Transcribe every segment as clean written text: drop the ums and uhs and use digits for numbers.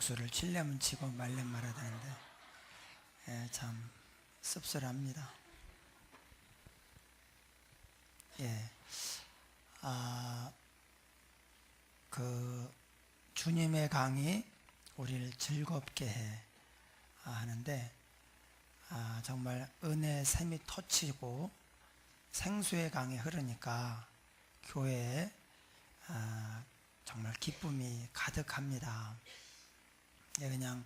박수를 치려면 치고 말려면 말아야 되는데 참 씁쓸합니다. 그 주님의 강이 우리를 즐겁게 해 하는데 정말 은혜의 샘이 터치고 생수의 강이 흐르니까 교회에 정말 기쁨이 가득합니다. 그냥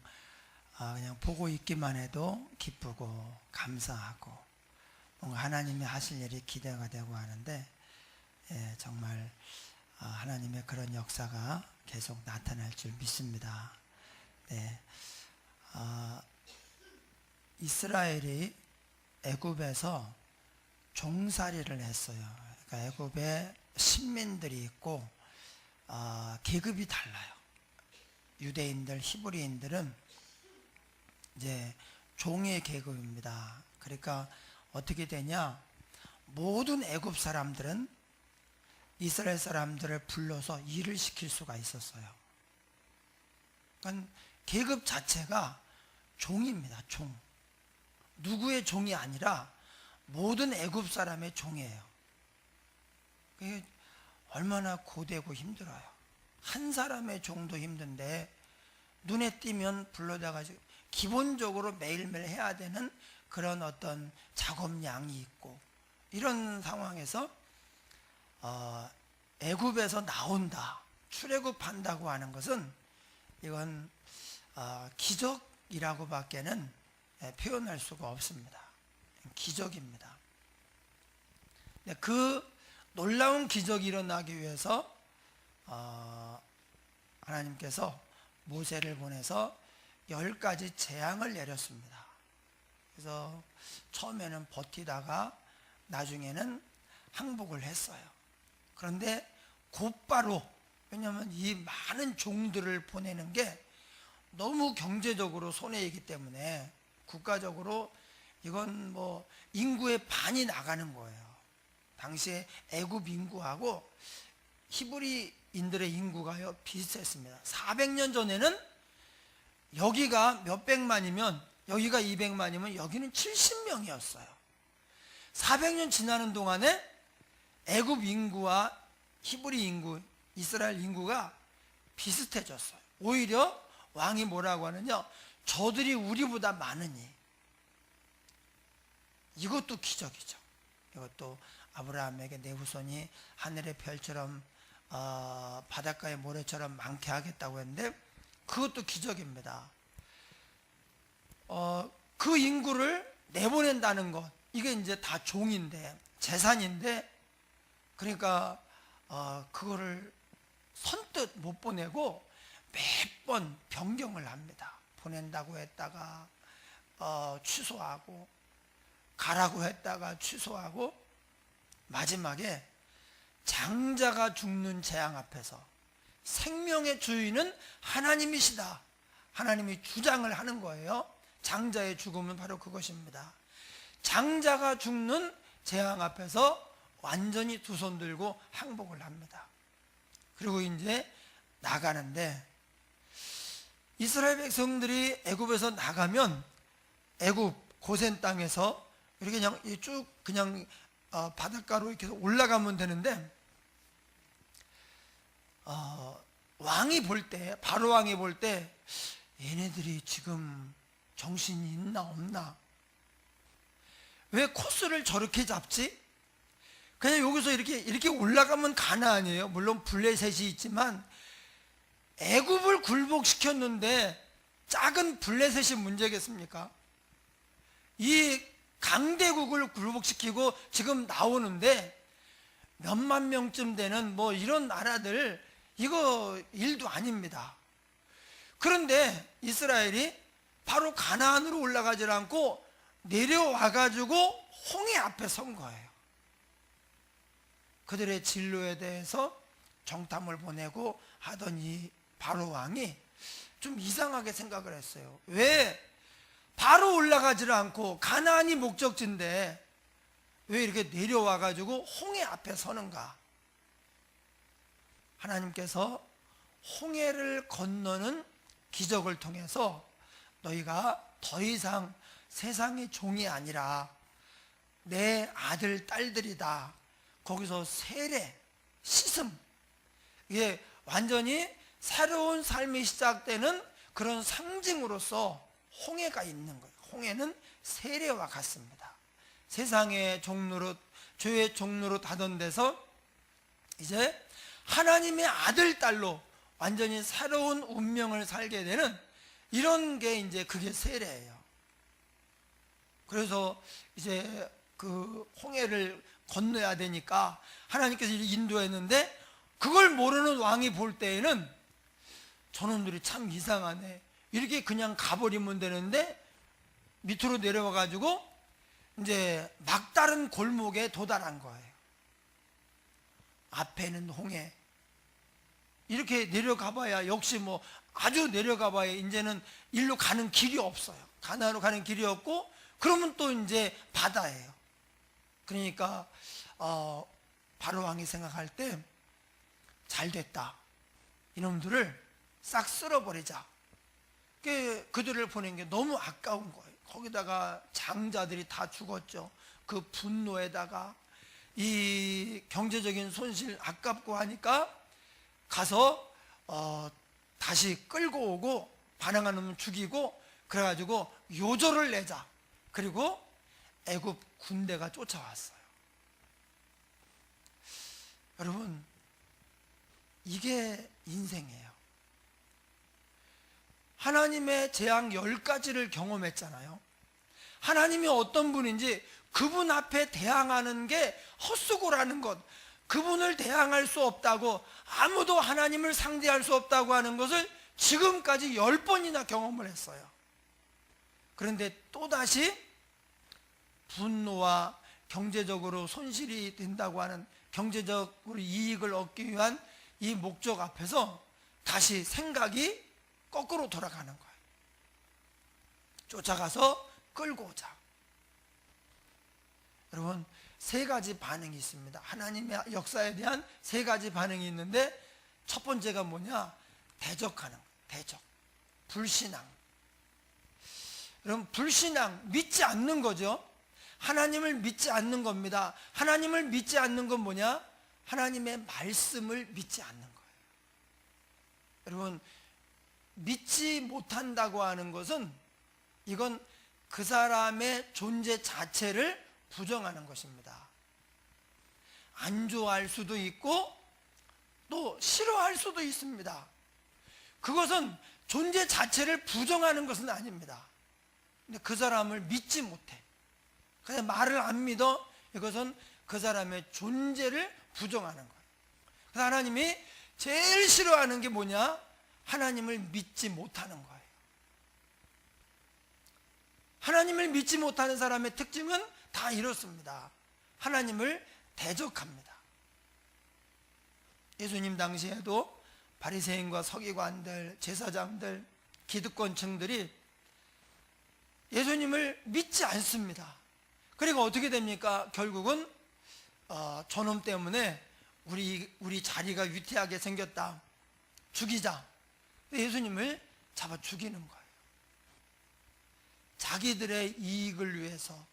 보고 있기만 해도 기쁘고 감사하고 뭔가 하나님이 하실 일이 기대가 되고 하는데 정말 하나님의 그런 역사가 계속 나타날 줄 믿습니다. 이스라엘이 애굽에서 종살이를 했어요. 그러니까 애굽에 신민들이 있고 계급이 달라요. 유대인들, 히브리인들은 이제 종의 계급입니다. 그러니까 어떻게 되냐? 모든 애굽 사람들은 이스라엘 사람들을 불러서 일을 시킬 수가 있었어요. 그러니까 계급 자체가 종입니다. 종. 누구의 종이 아니라 모든 애굽 사람의 종이에요. 그게 얼마나 고되고 힘들어요. 한 사람의 종도 힘든데 눈에 띄면 불러다가 기본적으로 매일매일 해야 되는 그런 어떤 작업량이 있고 이런 상황에서 애굽에서 나온다, 출애굽한다고 하는 것은 이건 기적이라고밖에는 표현할 수가 없습니다. 기적입니다. 그 놀라운 기적이 일어나기 위해서 하나님께서 모세를 보내서 10가지 재앙을 내렸습니다. 그래서 처음에는 버티다가 나중에는 항복을 했어요. 그런데 곧바로, 왜냐하면 이 많은 종들을 보내는 게 너무 경제적으로 손해이기 때문에 국가적으로 이건 뭐 인구의 반이 나가는 거예요. 당시에 애굽 인구하고 히브리인들의 인구가요 비슷했습니다. 400년 전에는 여기가 몇백만이면 여기가 200만이면 여기는 70명이었어요. 400년 지나는 동안에 애굽 인구와 히브리 인구, 이스라엘 인구가 비슷해졌어요. 오히려 왕이 뭐라고 하느냐? 저들이 우리보다 많으니. 이것도 기적이죠. 이것도 아브라함에게 내 후손이 하늘의 별처럼 바닷가의 모래처럼 많게 하겠다고 했는데 그것도 기적입니다. 그 인구를 내보낸다는 것, 이게 이제 다 종인데, 재산인데, 그러니까 그거를 선뜻 못 보내고 몇 번 변경을 합니다. 보낸다고 했다가 취소하고, 가라고 했다가 취소하고, 마지막에 장자가 죽는 재앙 앞에서 생명의 주인은 하나님이시다, 하나님이 주장을 하는 거예요. 장자의 죽음은 바로 그것입니다. 장자가 죽는 재앙 앞에서 완전히 두 손 들고 항복을 합니다. 그리고 이제 나가는데, 이스라엘 백성들이 애굽에서 나가면 애굽 고센 땅에서 이렇게 그냥 쭉 그냥 바닷가로 이렇게 올라가면 되는데, 왕이 볼 때, 바로 왕이 볼 때 얘네들이 지금 정신이 있나 없나? 왜 코스를 저렇게 잡지? 그냥 여기서 이렇게 올라가면 가나안이에요. 물론 블레셋이 있지만 애굽을 굴복시켰는데 작은 블레셋이 문제겠습니까? 이 강대국을 굴복시키고 지금 나오는데 몇만 명쯤 되는 뭐 이런 나라들, 이거 일도 아닙니다. 그런데 이스라엘이 바로 가나안으로 올라가지 않고 내려와 가지고 홍해 앞에 선 거예요. 그들의 진로에 대해서 정탐을 보내고 하던 이 바로 왕이 좀 이상하게 생각을 했어요. 왜 바로 올라가지를 않고, 가나안이 목적지인데 왜 이렇게 내려와 가지고 홍해 앞에 서는가? 하나님께서 홍해를 건너는 기적을 통해서 너희가 더 이상 세상의 종이 아니라 내 아들, 딸들이다. 거기서 세례, 씻음, 이게 완전히 새로운 삶이 시작되는 그런 상징으로서 홍해가 있는 거예요. 홍해는 세례와 같습니다. 세상의 종로릇, 죄의 종로릇 하던 데서 이제 하나님의 아들, 딸로 완전히 새로운 운명을 살게 되는 이런 게 이제 그게 세례예요. 그래서 이제 그 홍해를 건너야 되니까 하나님께서 인도했는데 그걸 모르는 왕이 볼 때에는 저놈들이 참 이상하네. 이렇게 그냥 가버리면 되는데 밑으로 내려와 가지고 이제 막다른 골목에 도달한 거예요. 앞에는 홍해. 이렇게 내려가 봐야 역시 뭐 아주 내려가 봐야 이제는 일로 가는 길이 없어요. 가나안으로 가는 길이 없고 그러면 또 이제 바다예요. 그러니까 바로 왕이 생각할 때 잘 됐다. 이놈들을 싹 쓸어버리자. 그들을 보낸 게 너무 아까운 거예요. 거기다가 장자들이 다 죽었죠. 그 분노에다가 이 경제적인 손실 아깝고 하니까 가서 다시 끌고 오고 반항하는 놈은 죽이고 그래가지고 요조를 내자. 그리고 애굽 군대가 쫓아왔어요. 여러분, 이게 인생이에요. 하나님의 재앙 10가지를 경험했잖아요. 하나님이 어떤 분인지 그분 앞에 대항하는 게 헛수고라는 것, 그분을 대항할 수 없다고, 아무도 하나님을 상대할 수 없다고 하는 것을 지금까지 10번이나 경험을 했어요. 그런데 또다시 분노와 경제적으로 손실이 된다고 하는, 경제적으로 이익을 얻기 위한 이 목적 앞에서 다시 생각이 거꾸로 돌아가는 거예요. 쫓아가서 끌고 오자. 여러분, 세 가지 반응이 있습니다. 하나님의 역사에 대한 세 가지 반응이 있는데, 첫 번째가 뭐냐? 대적하는 거예요. 대적. 불신앙. 여러분, 불신앙, 믿지 않는 거죠. 하나님을 믿지 않는 겁니다. 하나님을 믿지 않는 건 뭐냐? 하나님의 말씀을 믿지 않는 거예요. 여러분, 믿지 못한다고 하는 것은 이건 그 사람의 존재 자체를 부정하는 것입니다. 안 좋아할 수도 있고 또 싫어할 수도 있습니다. 그것은 존재 자체를 부정하는 것은 아닙니다. 근데 그 사람을 믿지 못해. 그냥 말을 안 믿어. 이것은 그 사람의 존재를 부정하는 거예요. 그래서 하나님이 제일 싫어하는 게 뭐냐? 하나님을 믿지 못하는 거예요. 하나님을 믿지 못하는 사람의 특징은 다 이렇습니다. 하나님을 대적합니다. 예수님 당시에도 바리새인과 서기관들, 제사장들, 기득권층들이 예수님을 믿지 않습니다. 그리고 어떻게 됩니까? 결국은 저놈 때문에 우리 자리가 위태하게 생겼다. 죽이자. 예수님을 잡아 죽이는 거예요. 자기들의 이익을 위해서,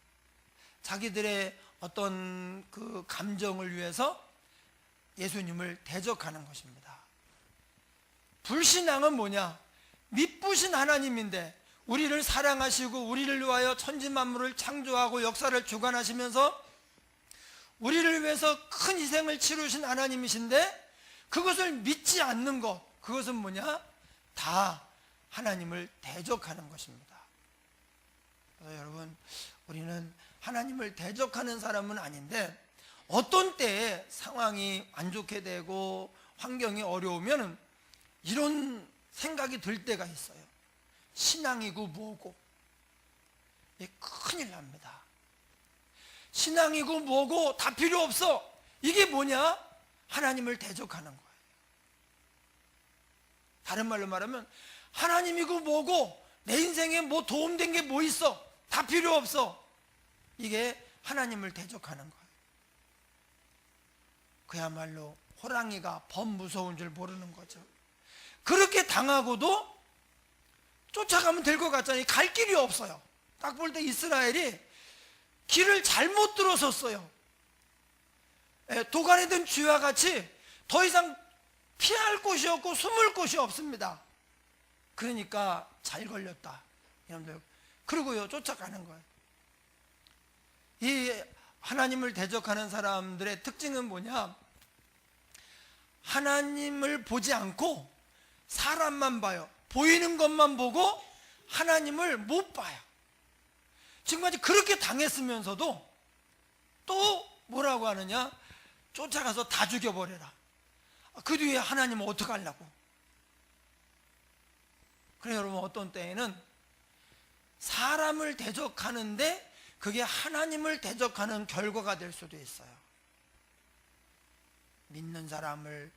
자기들의 어떤 그 감정을 위해서 예수님을 대적하는 것입니다. 불신앙은 뭐냐? 믿부신 하나님인데 우리를 사랑하시고 우리를 위하여 천지만물을 창조하고 역사를 주관하시면서 우리를 위해서 큰 희생을 치르신 하나님이신데 그것을 믿지 않는 것, 그것은 뭐냐? 다 하나님을 대적하는 것입니다. 그래서 여러분, 우리는 하나님을 대적하는 사람은 아닌데 어떤 때에 상황이 안 좋게 되고 환경이 어려우면 이런 생각이 들 때가 있어요. 신앙이고 뭐고, 큰일 납니다. 신앙이고 뭐고 다 필요 없어. 이게 뭐냐? 하나님을 대적하는 거예요. 다른 말로 말하면 하나님이고 뭐고 내 인생에 뭐 도움된 게 뭐 있어? 다 필요 없어. 이게 하나님을 대적하는 거예요. 그야말로 호랑이가 범 무서운 줄 모르는 거죠. 그렇게 당하고도 쫓아가면 될 것 같잖아요. 갈 길이 없어요. 딱 볼 때 이스라엘이 길을 잘못 들어섰어요. 도간에 든 쥐와 같이 더 이상 피할 곳이 없고 숨을 곳이 없습니다. 그러니까 잘 걸렸다. 여러분들, 그리고요, 쫓아가는 거예요. 이 하나님을 대적하는 사람들의 특징은 뭐냐? 하나님을 보지 않고 사람만 봐요. 보이는 것만 보고 하나님을 못 봐요. 지금까지 그렇게 당했으면서도 또 뭐라고 하느냐? 쫓아가서 다 죽여버려라. 그 뒤에 하나님은 어떡하려고? 그래서 여러분, 어떤 때에는 사람을 대적하는데 그게 하나님을 대적하는 결과가 될 수도 있어요. 믿는 사람을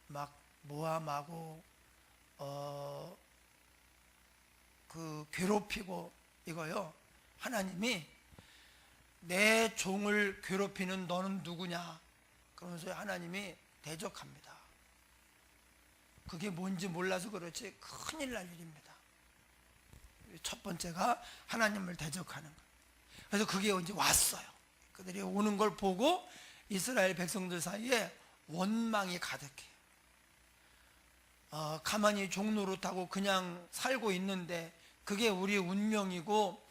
막 모함하고 괴롭히고, 이거요, 하나님이 내 종을 괴롭히는 너는 누구냐 그러면서 하나님이 대적합니다. 그게 뭔지 몰라서 그렇지 큰일 날 일입니다. 첫 번째가 하나님을 대적하는 것. 그래서 그게 이제 왔어요. 그들이 오는 걸 보고 이스라엘 백성들 사이에 원망이 가득해요. 가만히 종노릇하고 그냥 살고 있는데 그게 우리 운명이고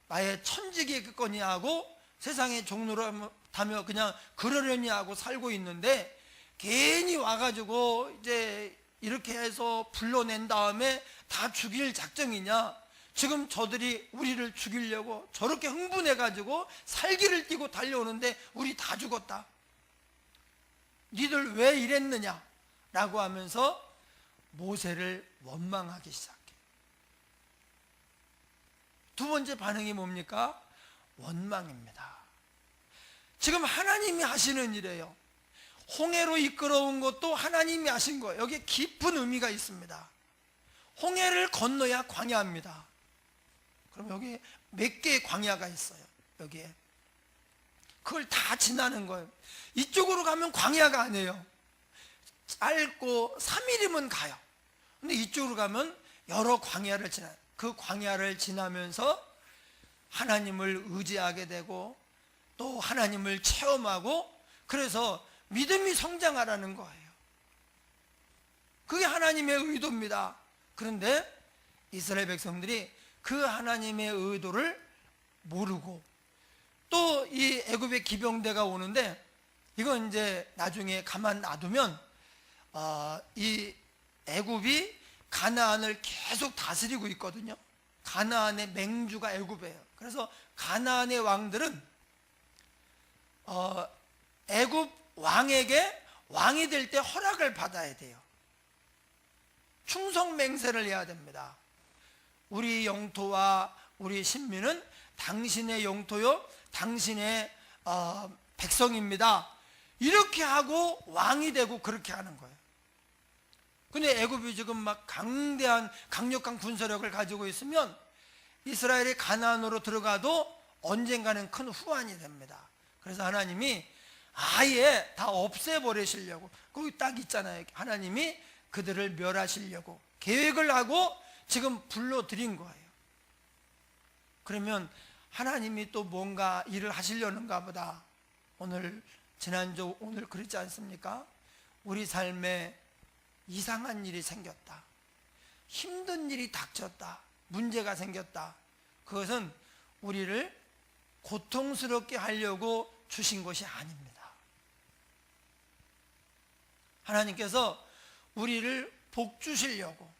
나의 천직이겠거니 하고 세상에 종노릇하며 그냥 그러려니 하고 살고 있는데, 괜히 와가지고 이제 이렇게 해서 불러낸 다음에 다 죽일 작정이냐? 지금 저들이 우리를 죽이려고 저렇게 흥분해가지고 살기를 띠고 달려오는데 우리 다 죽었다. 니들 왜 이랬느냐? 라고 하면서 모세를 원망하기 시작해. 두 번째 반응이 뭡니까? 원망입니다. 지금 하나님이 하시는 일이에요. 홍해로 이끌어온 것도 하나님이 하신 거예요. 여기에 깊은 의미가 있습니다. 홍해를 건너야 광야입니다. 그럼 여기 몇 개의 광야가 있어요. 여기에 그걸 다 지나는 거예요. 이쪽으로 가면 광야가 아니에요. 짧고 3일이면 가요. 근데 이쪽으로 가면 여러 광야를 지나요. 그 광야를 지나면서 하나님을 의지하게 되고 또 하나님을 체험하고, 그래서 믿음이 성장하라는 거예요. 그게 하나님의 의도입니다. 그런데 이스라엘 백성들이 그 하나님의 의도를 모르고 또 이 애굽의 기병대가 오는데, 이건 이제 나중에 가만 놔두면 이 애굽이 가나안을 계속 다스리고 있거든요. 가나안의 맹주가 애굽이에요. 그래서 가나안의 왕들은 애굽 왕에게 왕이 될 때 허락을 받아야 돼요. 충성 맹세를 해야 됩니다. 우리 영토와 우리 신민은 당신의 영토요, 당신의 백성입니다. 이렇게 하고 왕이 되고 그렇게 하는 거예요. 근데 애굽이 지금 막 강력한 군사력을 가지고 있으면 이스라엘이 가나안으로 들어가도 언젠가는 큰 후환이 됩니다. 그래서 하나님이 아예 다 없애버리시려고, 거기 딱 있잖아요. 하나님이 그들을 멸하시려고 계획을 하고 지금 불러들인 거예요. 그러면 하나님이 또 뭔가 일을 하시려는가 보다. 오늘 그렇지 않습니까? 우리 삶에 이상한 일이 생겼다, 힘든 일이 닥쳤다, 문제가 생겼다. 그것은 우리를 고통스럽게 하려고 주신 것이 아닙니다. 하나님께서 우리를 복 주시려고,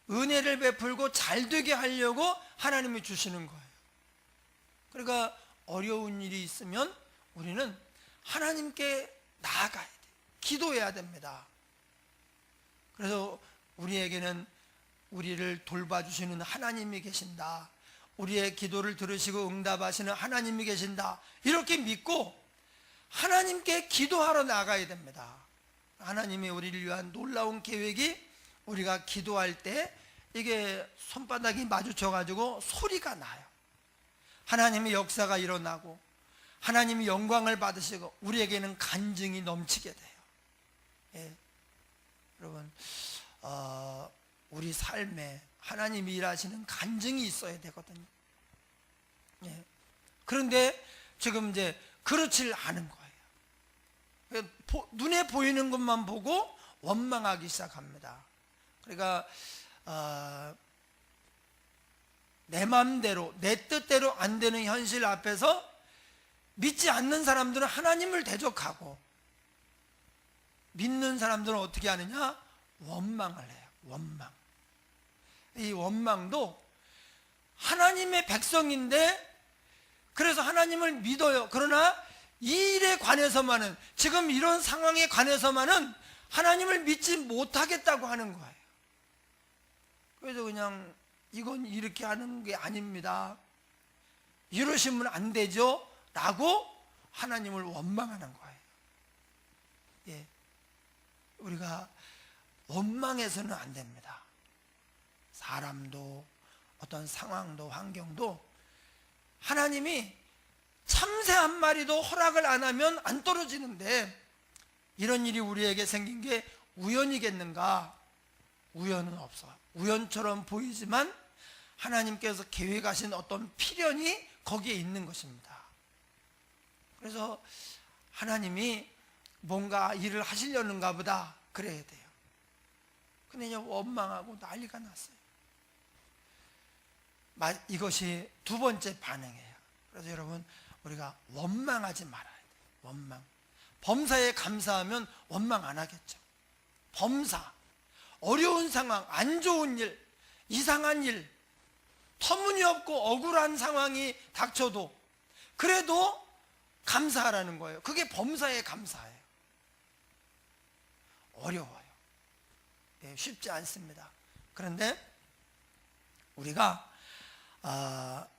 은혜를 베풀고 잘되게 하려고 하나님이 주시는 거예요. 그러니까 어려운 일이 있으면 우리는 하나님께 나아가야 돼요. 기도해야 됩니다. 그래서 우리에게는 우리를 돌봐주시는 하나님이 계신다, 우리의 기도를 들으시고 응답하시는 하나님이 계신다, 이렇게 믿고 하나님께 기도하러 나가야 됩니다. 하나님이 우리를 위한 놀라운 계획이, 우리가 기도할 때 이게 손바닥이 마주쳐가지고 소리가 나요. 하나님의 역사가 일어나고 하나님이 영광을 받으시고 우리에게는 간증이 넘치게 돼요. 예. 여러분, 우리 삶에 하나님이 일하시는 간증이 있어야 되거든요. 예. 그런데 지금 이제 그렇지 않은 거예요. 눈에 보이는 것만 보고 원망하기 시작합니다. 그러니까 내 마음대로 내 뜻대로 안 되는 현실 앞에서 믿지 않는 사람들은 하나님을 대적하고, 믿는 사람들은 어떻게 하느냐? 원망을 해요. 원망. 이 원망도 하나님의 백성인데, 그래서 하나님을 믿어요. 그러나 이 일에 관해서만은, 지금 이런 상황에 관해서만은 하나님을 믿지 못하겠다고 하는 거예요. 그래서 그냥 이건 이렇게 하는 게 아닙니다, 이러시면 안 되죠 라고 하나님을 원망하는 거예요. 예. 우리가 원망해서는 안 됩니다. 사람도 어떤 상황도 환경도 하나님이 참새 한 마리도 허락을 안 하면 안 떨어지는데, 이런 일이 우리에게 생긴 게 우연이겠는가? 우연은 없어. 우연처럼 보이지만 하나님께서 계획하신 어떤 필연이 거기에 있는 것입니다. 그래서 하나님이 뭔가 일을 하시려는가 보다 그래야 돼요. 근데 이제 원망하고 난리가 났어요. 이것이 두 번째 반응이에요. 그래서 여러분, 우리가 원망하지 말아야 돼요. 원망. 범사에 감사하면 원망 안 하겠죠. 범사, 어려운 상황, 안 좋은 일, 이상한 일, 터무니없고 억울한 상황이 닥쳐도 그래도 감사하라는 거예요. 그게 범사에 감사예요. 어려워요. 예, 쉽지 않습니다. 그런데 우리가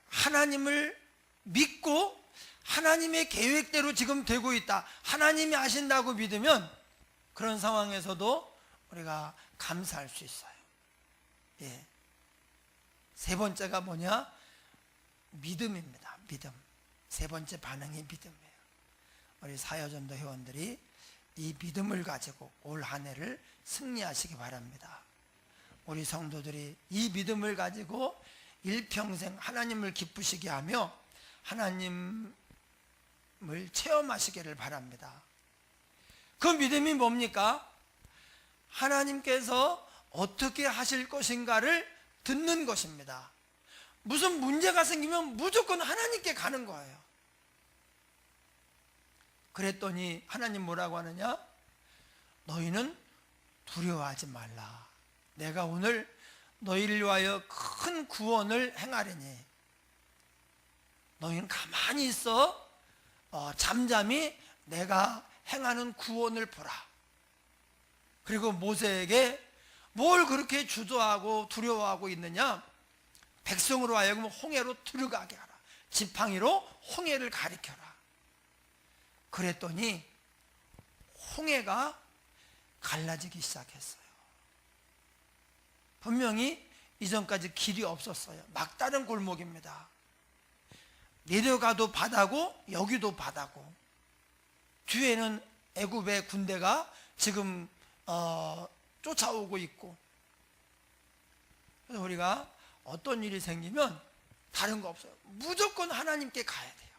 하나님을 믿고 하나님의 계획대로 지금 되고 있다, 하나님이 하신다고 믿으면 그런 상황에서도 우리가 감사할 수 있어요. 예. 세 번째가 뭐냐? 믿음입니다. 믿음. 세 번째 반응이 믿음이에요. 우리 사여전도 회원들이 이 믿음을 가지고 올 한 해를 승리하시기 바랍니다. 우리 성도들이 이 믿음을 가지고 일평생 하나님을 기쁘시게 하며 하나님을 체험하시기를 바랍니다. 그 믿음이 뭡니까? 하나님께서 어떻게 하실 것인가를 듣는 것입니다. 무슨 문제가 생기면 무조건 하나님께 가는 거예요. 그랬더니 하나님 뭐라고 하느냐? 너희는 두려워하지 말라. 내가 오늘 너희를 위하여 큰 구원을 행하리니 너희는 가만히 있어 잠잠히 내가 행하는 구원을 보라. 그리고 모세에게 뭘 그렇게 주저하고 두려워하고 있느냐? 백성으로 하여금 홍해로 들어가게 하라. 지팡이로 홍해를 가리켜라. 그랬더니 홍해가 갈라지기 시작했어요. 분명히 이전까지 길이 없었어요. 막다른 골목입니다. 내려가도 바다고 여기도 바다고, 뒤에는 애굽의 군대가 지금 쫓아오고 있고. 그래서 우리가 어떤 일이 생기면 다른 거 없어요. 무조건 하나님께 가야 돼요.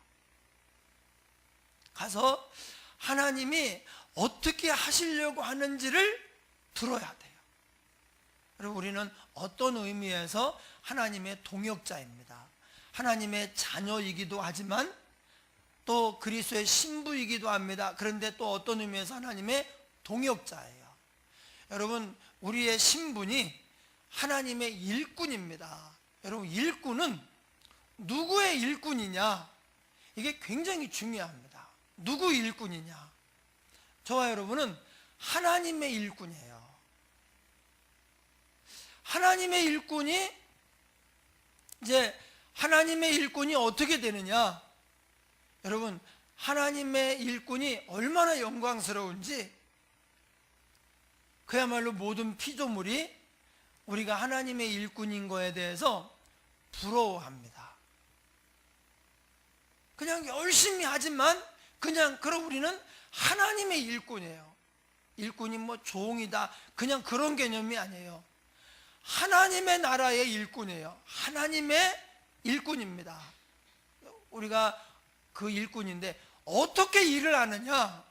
가서 하나님이 어떻게 하시려고 하는지를 들어야 돼요. 그리고 우리는 어떤 의미에서 하나님의 동역자입니다. 하나님의 자녀이기도 하지만 또 그리스도의 신부이기도 합니다. 그런데 또 어떤 의미에서 하나님의 동역자예요. 여러분, 우리의 신분이 하나님의 일꾼입니다. 여러분, 일꾼은 누구의 일꾼이냐? 이게 굉장히 중요합니다. 누구 일꾼이냐? 저와 여러분은 하나님의 일꾼이에요. 하나님의 일꾼이, 이제 하나님의 일꾼이 어떻게 되느냐? 여러분, 하나님의 일꾼이 얼마나 영광스러운지 그야말로 모든 피조물이 우리가 하나님의 일꾼인 거에 대해서 부러워합니다. 그냥 열심히 하지만 그럼 우리는 하나님의 일꾼이에요. 일꾼이 뭐 종이다, 그냥 그런 개념이 아니에요. 하나님의 나라의 일꾼이에요. 하나님의 일꾼입니다. 우리가 그 일꾼인데 어떻게 일을 하느냐?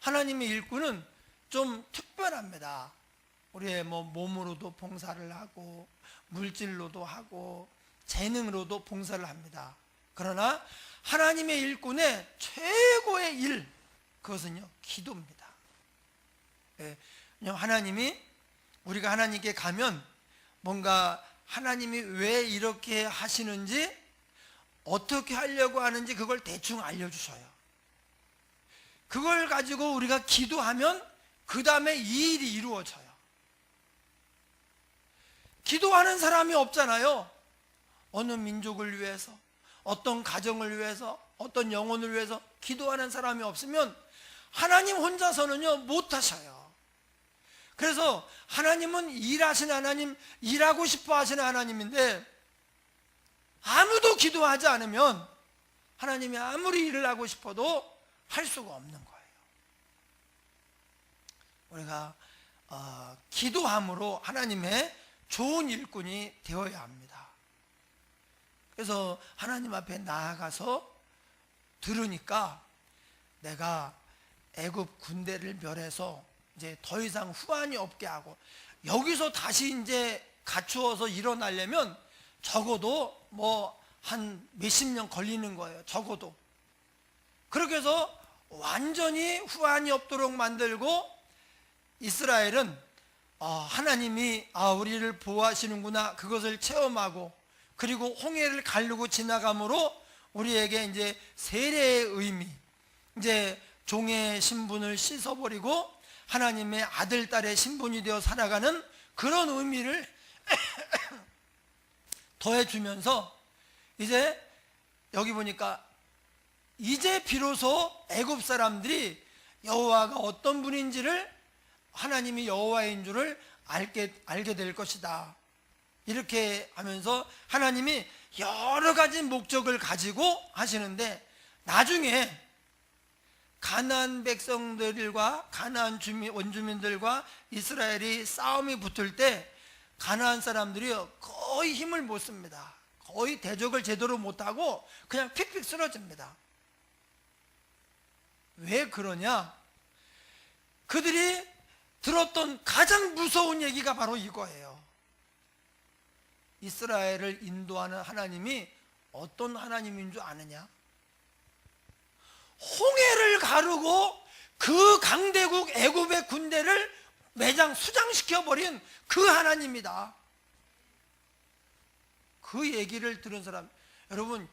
하나님의 일꾼은 좀 특별합니다. 우리의 뭐 몸으로도 봉사를 하고 물질로도 하고 재능으로도 봉사를 합니다. 그러나 하나님의 일꾼의 최고의 일, 그것은요 기도입니다. 왜냐하면 하나님이, 우리가 하나님께 가면 뭔가 하나님이 왜 이렇게 하시는지, 어떻게 하려고 하는지 그걸 대충 알려주셔요. 그걸 가지고 우리가 기도하면 그 다음에 이 일이 이루어져요. 기도하는 사람이 없잖아요. 어느 민족을 위해서, 어떤 가정을 위해서, 어떤 영혼을 위해서 기도하는 사람이 없으면 하나님 혼자서는요 못 하셔요. 그래서 하나님은 일하신 하나님, 일하고 싶어 하시는 하나님인데, 아무도 기도하지 않으면 하나님이 아무리 일을 하고 싶어도 할 수가 없는 거예요. 우리가 기도함으로 하나님의 좋은 일꾼이 되어야 합니다. 그래서 하나님 앞에 나아가서 들으니까 내가 애굽 군대를 멸해서 이제 더 이상 후환이 없게 하고, 여기서 다시 이제 갖추어서 일어나려면 적어도 뭐 한 몇십 년 걸리는 거예요. 적어도. 그렇게 해서 완전히 후환이 없도록 만들고, 이스라엘은 하나님이 우리를 보호하시는구나, 그것을 체험하고, 그리고 홍해를 가르고 지나감으로 우리에게 이제 세례의 의미, 이제 종의 신분을 씻어버리고 하나님의 아들, 딸의 신분이 되어 살아가는 그런 의미를 더해주면서, 이제 여기 보니까 이제 비로소 애굽 사람들이 여호와가 어떤 분인지를, 하나님이 여호와인 줄을 알게 될 것이다. 이렇게 하면서 하나님이 여러 가지 목적을 가지고 하시는데, 나중에 가나안 백성들과 가나안 원주민들과 이스라엘이 싸움이 붙을 때 가나안 사람들이 거의 힘을 못 씁니다. 거의 대적을 제대로 못하고 그냥 픽픽 쓰러집니다. 왜 그러냐? 그들이 들었던 가장 무서운 얘기가 바로 이거예요. 이스라엘을 인도하는 하나님이 어떤 하나님인 줄 아느냐? 홍해를 가르고 그 강대국 애굽의 군대를 수장시켜버린 그 하나님이다. 그 얘기를 들은 사람, 여러분,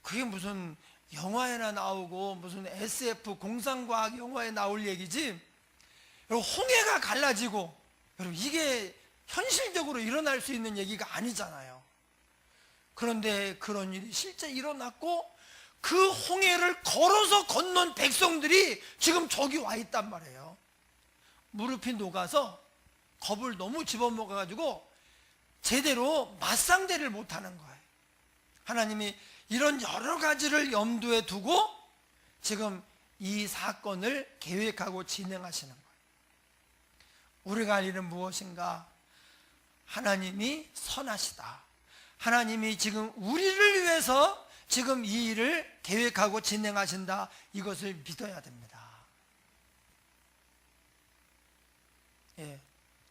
그게 무슨 영화에나 나오고 무슨 SF 공상과학 영화에 나올 얘기지, 여러분, 홍해가 갈라지고, 여러분, 이게 현실적으로 일어날 수 있는 얘기가 아니잖아요. 그런데 그런 일이 실제 일어났고, 그 홍해를 걸어서 건넌 백성들이 지금 저기 와 있단 말이에요. 무릎이 녹아서 겁을 너무 집어먹어가지고 제대로 맞상대를 못하는 거예요. 하나님이 이런 여러 가지를 염두에 두고 지금 이 사건을 계획하고 진행하시는 거예요. 우리가 할 일은 무엇인가? 하나님이 선하시다. 하나님이 지금 우리를 위해서 지금 이 일을 계획하고 진행하신다. 이것을 믿어야 됩니다.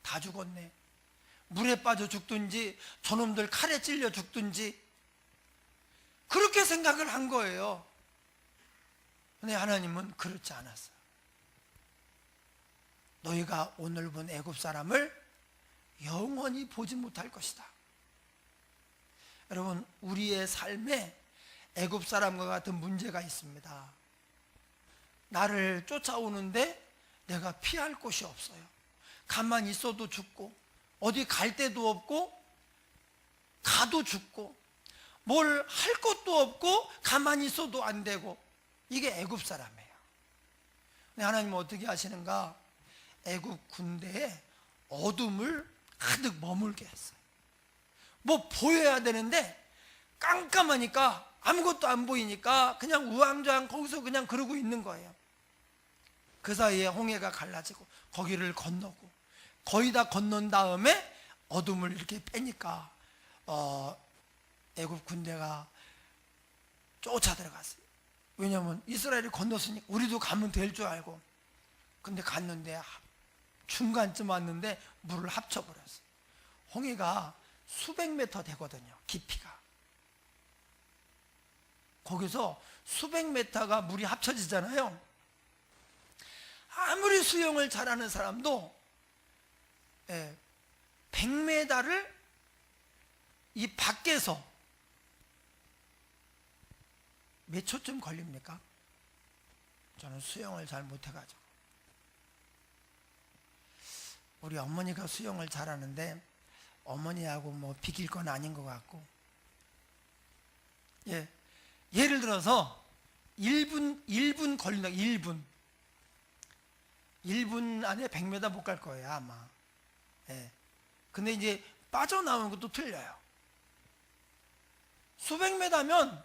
다 죽었네. 물에 빠져 죽든지 저놈들 칼에 찔려 죽든지 그렇게 생각을 한 거예요. 근데 하나님은 그렇지 않았어요. 너희가 오늘 본 애굽 사람을 영원히 보지 못할 것이다. 여러분, 우리의 삶에 애굽 사람과 같은 문제가 있습니다. 나를 쫓아오는데 내가 피할 곳이 없어요. 가만히 있어도 죽고, 어디 갈 데도 없고, 가도 죽고, 뭘 할 것도 없고, 가만히 있어도 안 되고, 이게 애굽 사람이에요. 근데 하나님은 어떻게 하시는가? 애굽 군대에 어둠을 가득 머물게 했어요. 뭐 보여야 되는데 깜깜하니까, 아무것도 안 보이니까 그냥 우왕좌왕 거기서 그냥 그러고 있는 거예요. 그 사이에 홍해가 갈라지고 거기를 건너고 거의 다 건넌 다음에 어둠을 이렇게 빼니까 애굽 군대가 쫓아 들어갔어요. 왜냐하면 이스라엘이 건넜으니까 우리도 가면 될 줄 알고. 근데 갔는데 중간쯤 왔는데 물을 합쳐버렸어요. 홍해가 수백 미터 되거든요, 깊이가. 거기서 수백 미터가 물이 합쳐지잖아요. 아무리 수영을 잘하는 사람도 100m를 이 밖에서 몇 초쯤 걸립니까? 저는 수영을 잘 못해가지고. 우리 어머니가 수영을 잘하는데 어머니하고 뭐 비길 건 아닌 것 같고. 예를 들어서 1분 걸린다. 1분 안에 100m 못 갈 거예요, 아마. 근데 이제 빠져나오는 것도 틀려요. 수백 미터면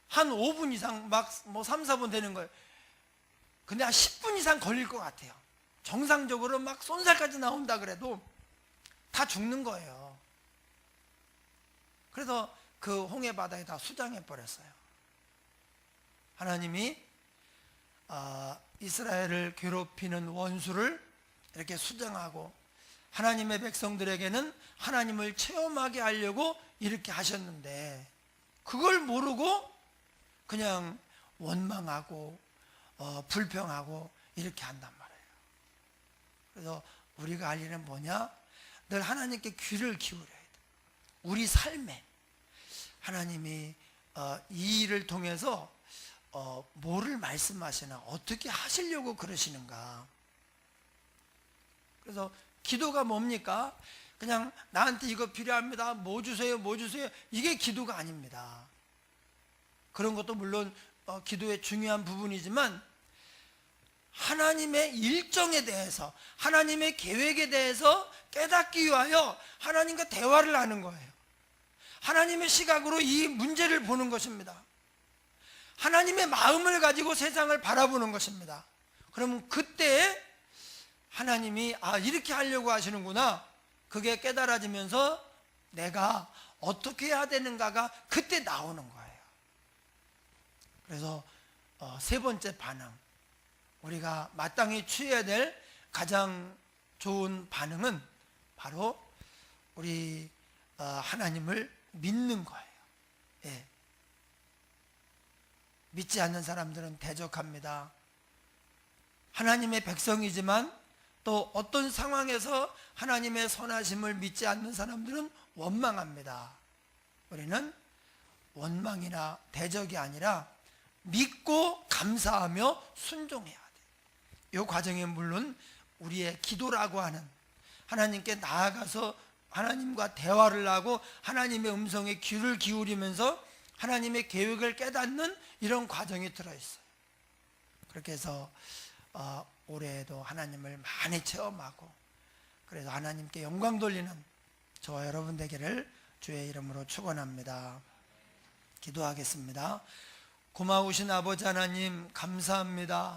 한 5분 이상 막 뭐 3, 4분 되는 거예요. 근데 한 10분 이상 걸릴 것 같아요. 정상적으로 막 쏜살까지 나온다 그래도 다 죽는 거예요. 그래서 그 홍해 바다에 다 수장해 버렸어요. 하나님이 이스라엘을 괴롭히는 원수를 이렇게 수장하고 하나님의 백성들에게는 하나님을 체험하게 하려고 이렇게 하셨는데 그걸 모르고 그냥 원망하고 불평하고 이렇게 한단 말이에요. 그래서 우리가 할 일은 뭐냐? 늘 하나님께 귀를 기울여야 돼. 우리 삶에 하나님이 이 일을 통해서 뭐를 말씀하시나, 어떻게 하시려고 그러시는가. 그래서 기도가 뭡니까? 그냥 나한테 이거 필요합니다, 뭐 주세요, 뭐 주세요, 이게 기도가 아닙니다. 그런 것도 물론 기도의 중요한 부분이지만 하나님의 일정에 대해서, 하나님의 계획에 대해서 깨닫기 위하여 하나님과 대화를 하는 거예요. 하나님의 시각으로 이 문제를 보는 것입니다. 하나님의 마음을 가지고 세상을 바라보는 것입니다. 그러면 그때 하나님이 이렇게 하려고 하시는구나, 그게 깨달아지면서 내가 어떻게 해야 되는가가 그때 나오는 거예요. 그래서 세 번째 반응, 우리가 마땅히 취해야 될 가장 좋은 반응은 바로 우리 하나님을 믿는 거예요. 믿지 않는 사람들은 대적합니다. 하나님의 백성이지만 또 어떤 상황에서 하나님의 선하심을 믿지 않는 사람들은 원망합니다. 우리는 원망이나 대적이 아니라 믿고 감사하며 순종해야 돼요. 이 과정에 물론 우리의 기도라고 하는, 하나님께 나아가서 하나님과 대화를 하고 하나님의 음성에 귀를 기울이면서 하나님의 계획을 깨닫는 이런 과정이 들어있어요. 그렇게 해서 올해에도 하나님을 많이 체험하고, 그래서 하나님께 영광 돌리는 저와 여러분 되기를 주의 이름으로 축원합니다. 기도하겠습니다. 고마우신 아버지 하나님, 감사합니다.